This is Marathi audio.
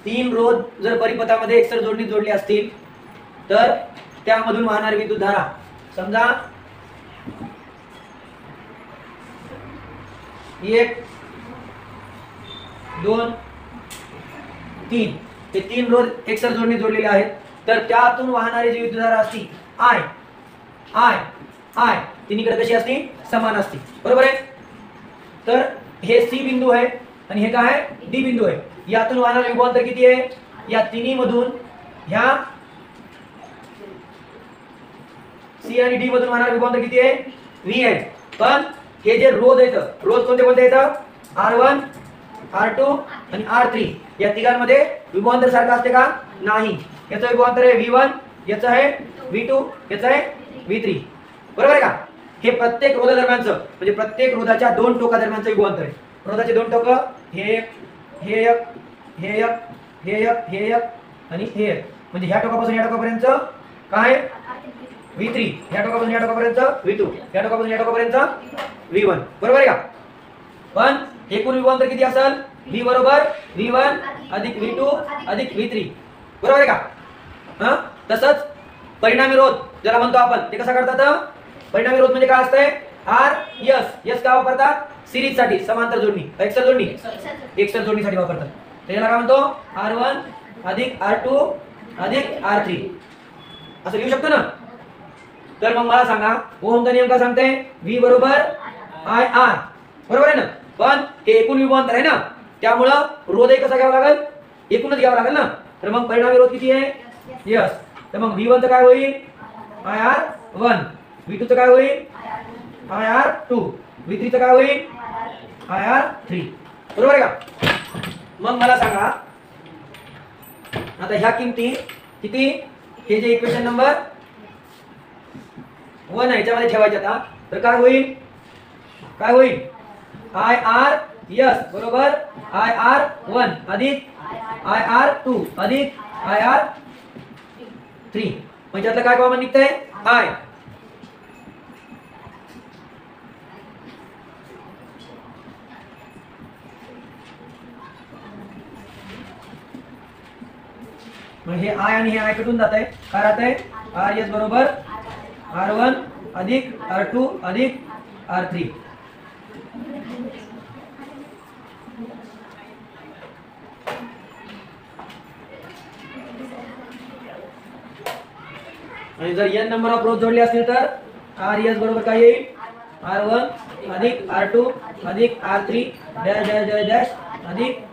तीन रोध जर परिपथामध्ये एकसर जोडणी जोडली असतील तर त्यामधून वाहणारी विद्युतधारा, समजा 1 2 3 हे तीन रोध एकसर जोडणी जोडलेले आहेत, तर त्यातून वाहणारी जी विद्युतधारा असती I तिन्हीकडे कशी असती, समान असती, बरोबर आहे. तर हे C बिंदू आहे आणि हे काय आहे, D बिंदू आहे. यातून वाहणारे विभवांतर किती आहे, या तिन्ही मधून ह्या C आणि D मधून वाहणारे विभवांतर किती आहे, V आहे. पण हे जे रोध आहेत, रोध कोणते कोणते आहेत, R1 R2 आणि R3, या तिघांमध्ये विभवांतर सारखं असते का, नाही. याचं विभवांतर आहे V1, याचं आहे V2, याचं आहे V3, बरोबर आहे का. हे प्रत्येक रोधा दरम्यानचं, म्हणजे प्रत्येक रोधाच्या दोन टोका दरम्यानचं विभवांतर आहे. रोधाचे दोन टोक हे एक आणि हे एक, म्हणजे ह्या टोकापासून या टोकापर्यंत काय V3, ह्या टोकापासून या टोकापर्यंत V2, ह्या टोकापासून या टोकापर्यंत V1, बरोबर आहे का. पण एकूण विभवांतर किती असेल, V बरोबर V1 अधिक V2 अधिक V3, बरोबर आहे का. तसंच परिणामी रोध ज्याला म्हणतो आपण, ते कसा करतात, परिणामी रोध म्हणजे काय असतंय, RS का वापरतात, सिरीज साठी, समांतर जोडणी, एकसर जोडणी, एकसर जोडणीसाठी वापरतात. त्याला काय म्हणतो, R1 अधिक R2 अधिक R3 असं लिहू शकतो ना. तर मग मला सांगा, ओहमचा नियम काय सांगते, V बरोबर IR, बरोबर आहे ना. पण हे एकूण विभवांतर आहे ना, त्यामुळं रोध कसा घ्यावा लागेल, एकूणच घ्यावा लागेल ना. तर मग परिणामी रोध किती आहे, यस. तर मग V1 चं काय होईल, IR1, V2 चं काय होईल, IR2, V3 चं काय होईल, IR3, बरोबर आहे का. मग मला सांगा आता ह्या किमती किती, हे जे इक्वेशन नंबर 1 आहे याच्यामध्ये ठेवायचे. आता तर काय होईल, IRS बरोबर IR1 अधिक IR2 अधिक IR3, म्हणजे यातलं काय कॉमन निघतंय, I. मग हे I आणि हे I कटून जात आहे, काय राहत आहे, RS बरोबर R1 अधिक R2 अधिक R3. आणि जर n नंबर ऑफ रोध जोडले असतील तर RS बरोबर काय येईल, R1 अधिक R2 अधिक R3 dash dash dash dash अधिक